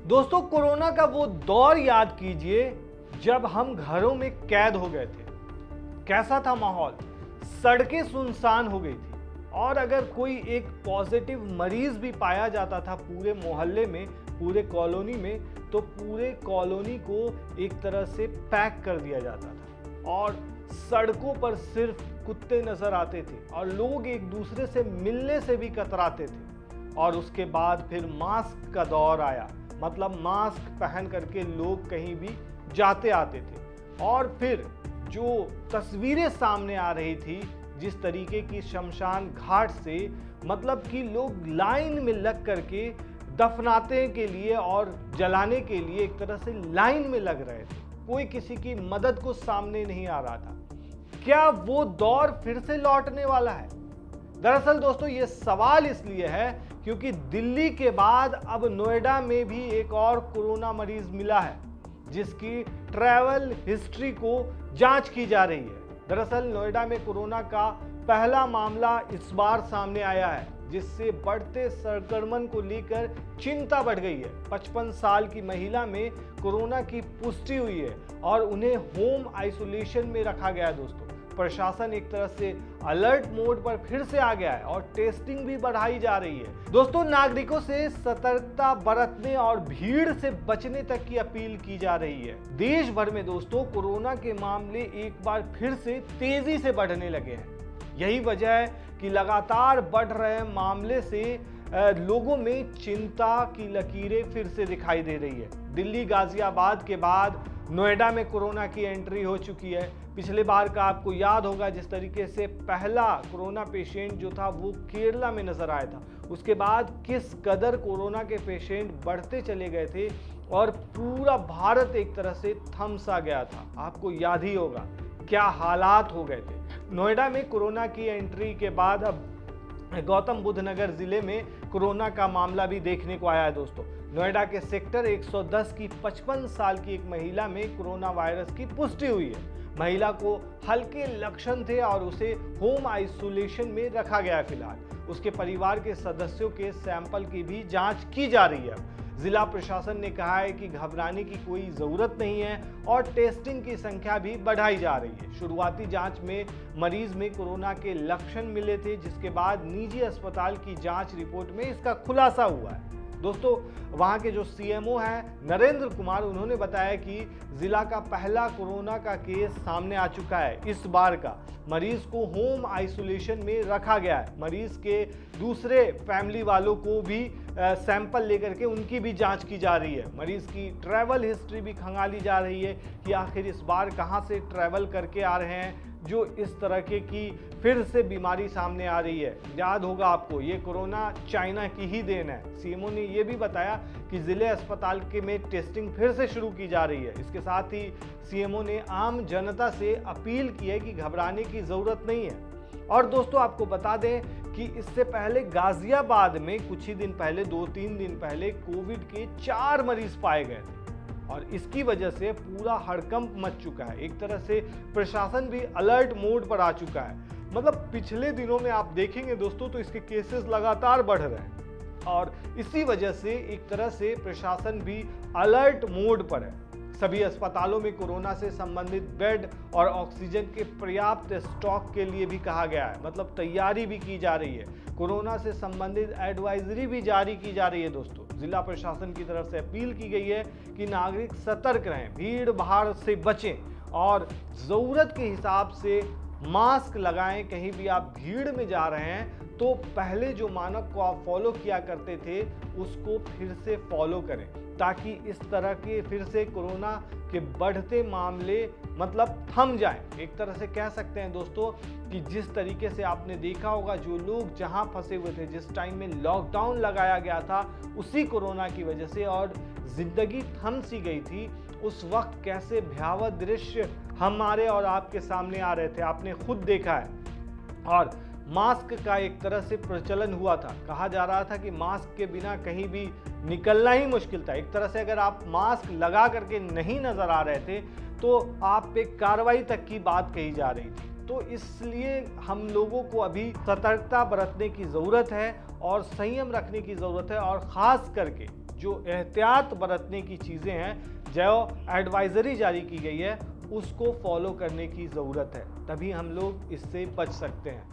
दोस्तों, कोरोना का वो दौर याद कीजिए जब हम घरों में कैद हो गए थे। कैसा था माहौल? सड़कें सुनसान हो गई थी और अगर कोई एक पॉजिटिव मरीज भी पाया जाता था पूरे मोहल्ले में, पूरे कॉलोनी में, तो पूरे कॉलोनी को एक तरह से पैक कर दिया जाता था और सड़कों पर सिर्फ कुत्ते नजर आते थे और लोग एक दूसरे से मिलने से भी कतराते थे। और उसके बाद फिर मास्क का दौर आया, मतलब मास्क पहन करके लोग कहीं भी जाते आते थे। और फिर जो तस्वीरें सामने आ रही थी जिस तरीके की शमशान घाट से, मतलब कि लोग लाइन में लग करके दफनाते के लिए और जलाने के लिए एक तरह से लाइन में लग रहे थे, कोई किसी की मदद को सामने नहीं आ रहा था। क्या वो दौर फिर से लौटने वाला है? दरअसल दोस्तों, ये सवाल इसलिए है क्योंकि दिल्ली के बाद अब नोएडा में भी एक और कोरोना मरीज मिला है जिसकी ट्रैवल हिस्ट्री को जांच की जा रही है। दरअसल नोएडा में कोरोना का पहला मामला इस बार सामने आया है, जिससे बढ़ते संक्रमण को लेकर चिंता बढ़ गई है। 55 साल की महिला में कोरोना की पुष्टि हुई है और उन्हें होम आइसोलेशन में रखा गया है। दोस्तों, प्रशासन एक तरह से अलर्ट मोड पर फिर से आ गया है और टेस्टिंग भी बढ़ाई जा रही है। दोस्तों, नागरिकों से सतर्कता बरतने और भीड़ से बचने तक की अपील की जा रही है। देश भर में दोस्तों कोरोना के मामले एक बार फिर से तेजी से बढ़ने लगे हैं। यही वजह है कि लगातार बढ़ रहे मामले से लोगों में चिंता की लकीरें फिर से दिखाई दे रही है। दिल्ली, गाजियाबाद के बाद नोएडा में कोरोना की एंट्री हो चुकी है। पिछले बार का आपको याद होगा जिस तरीके से पहला कोरोना पेशेंट जो था वो केरला में नजर आया था, उसके बाद किस कदर कोरोना के पेशेंट बढ़ते चले गए थे और पूरा भारत एक तरह से थम सा गया था। आपको याद ही होगा क्या हालात हो गए थे। नोएडा में कोरोना की एंट्री के बाद अब गौतम बुद्ध नगर जिले में कोरोना का मामला भी देखने को आया है। दोस्तों, नोएडा के सेक्टर 110 की 55 साल की एक महिला में कोरोना वायरस की पुष्टि हुई है। महिला को हल्के लक्षण थे और उसे होम आइसोलेशन में रखा गया है। फिलहाल उसके परिवार के सदस्यों के सैंपल की भी जांच की जा रही है। जिला प्रशासन ने कहा है कि घबराने की कोई जरूरत नहीं है और टेस्टिंग की संख्या भी बढ़ाई जा रही है। शुरुआती जांच में मरीज में कोरोना के लक्षण मिले थे, जिसके बाद निजी अस्पताल की जांच रिपोर्ट में इसका खुलासा हुआ है। दोस्तों, वहां के जो सीएमओ हैं नरेंद्र कुमार, उन्होंने बताया कि जिला का पहला कोरोना का केस सामने आ चुका है। इस बार का मरीज को होम आइसोलेशन में रखा गया है। मरीज के दूसरे फैमिली वालों को भी सैंपल लेकर के उनकी भी जांच की जा रही है। मरीज की ट्रैवल हिस्ट्री भी खंगाली जा रही है कि आखिर इस बार कहां से ट्रैवल करके आ रहे हैं जो इस तरह की फिर से बीमारी सामने आ रही है। याद होगा आपको, ये कोरोना चाइना की ही देन है। सीएमओ ने यह भी बताया कि जिले अस्पताल के में टेस्टिंग फिर से शुरू की जा रही है। इसके साथ ही सीएमओ ने आम जनता से अपील की है कि घबराने की जरूरत नहीं है। और दोस्तों, आपको बता दें कि इससे पहले गाजियाबाद में कुछ ही दिन पहले, 2-3 दिन पहले कोविड के 4 मरीज पाए गए थे और इसकी वजह से पूरा हड़कंप मच चुका है। एक तरह से प्रशासन भी अलर्ट मोड पर आ चुका है। मतलब पिछले दिनों में आप देखेंगे दोस्तों तो इसके केसेस लगातार बढ़ रहे हैं और इसी वजह से एक तरह से प्रशासन भी अलर्ट मोड पर है। सभी अस्पतालों में कोरोना से संबंधित बेड और ऑक्सीजन के पर्याप्त स्टॉक के लिए भी कहा गया है, मतलब तैयारी भी की जा रही है। कोरोना से संबंधित एडवाइजरी भी जारी की जा रही है। दोस्तों, जिला प्रशासन की तरफ से अपील की गई है कि नागरिक सतर्क रहें, भीड़ भाड़ से बचें और जरूरत के हिसाब से मास्क लगाएं। कहीं भी आप भीड़ में जा रहे हैं तो पहले जो मानक को आप फॉलो किया करते थे उसको फिर से फॉलो करें, ताकि इस तरह के फिर से कोरोना के बढ़ते मामले मतलब थम जाएं। एक तरह से कह सकते हैं दोस्तों कि जिस तरीके से आपने देखा होगा जो लोग जहां फंसे हुए थे, जिस टाइम में लॉकडाउन लगाया गया था उसी कोरोना की वजह से और जिंदगी थम सी गई थी, उस वक्त कैसे भयावह दृश्य हमारे और आपके सामने आ रहे थे, आपने खुद देखा है। और मास्क का एक तरह से प्रचलन हुआ था, कहा जा रहा था कि मास्क के बिना कहीं भी निकलना ही मुश्किल था। एक तरह से अगर आप मास्क लगा करके नहीं नजर आ रहे थे तो आप पे कार्रवाई तक की बात कही जा रही थी। तो इसलिए हम लोगों को अभी सतर्कता बरतने की ज़रूरत है और संयम रखने की ज़रूरत है और ख़ास करके जो एहतियात बरतने की चीज़ें हैं, जो एडवाइजरी जारी की गई है, उसको फॉलो करने की ज़रूरत है, तभी हम लोग इससे बच सकते हैं।